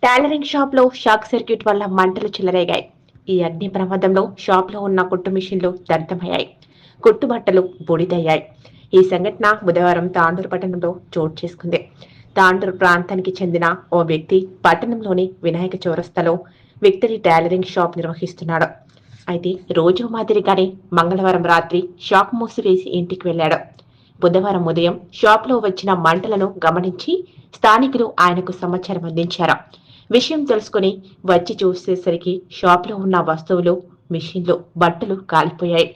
Tailoring shop లో shock circuit వల్ల మంటలు చెలరేగాయి. ఈ అగ్ని ప్రమాదంలో షాప్ లో ఉన్న కుట్టు మిషన్లు దగ్ధమయ్యాయి. కుట్టుబట్టలు బూడిదయ్యాయి. ఈ సంఘటన బుధవారం తాండూరు పట్టణంలో చోటు చేసుకుంది. తాండూరు ప్రాంతానికి చెందిన ఓ వ్యక్తి పట్టణంలోని వినాయక చౌరస్తాలో విక్టరీ టైలరింగ్ షాప్ నిర్వహిస్తున్నాడు. అయితే రోజు మాదిరిగానే మంగళవారం రాత్రి షాప్ మూసివేసి ఇంటికి వెళ్లాడు. బుధవారం ఉదయం షాప్ లో వచ్చిన మంటలను గమనించి స్థానికులు ఆయనకు సమాచారం అందించారు. విషయం తెలుసుకుని వచ్చి చూసేసరికి షాప్ లో ఉన్న వస్తువులు, మిషన్లు, బట్టలు కాలిపోయాయి.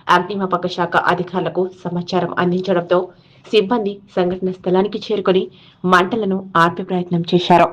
అగ్నిమాపక శాఖ అధికారులకు సమాచారం అందించడంతో సిబ్బంది సంఘటన స్థలానికి చేరుకుని మంటలను ఆర్పే ప్రయత్నం చేశారు.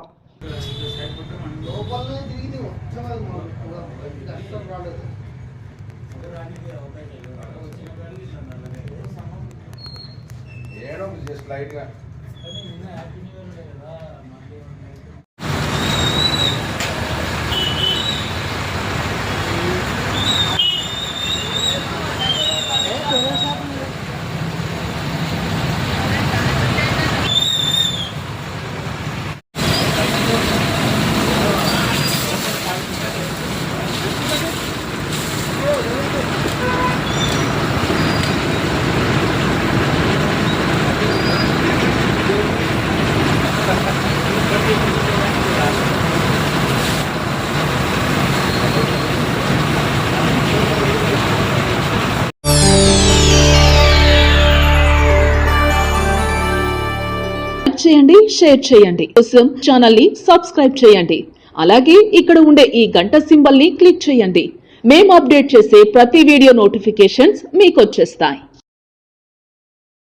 చేయండి, షేర్ చేయండి. కోసం ఛానల్ ని సబ్స్క్రైబ్ చేయండి. అలాగే ఇక్కడ ఉండే ఈ గంట సింబల్ ని క్లిక్ చేయండి. మేము అప్డేట్ చేసే ప్రతి వీడియో నోటిఫికేషన్స్ మీకు వచ్చేస్తాయి.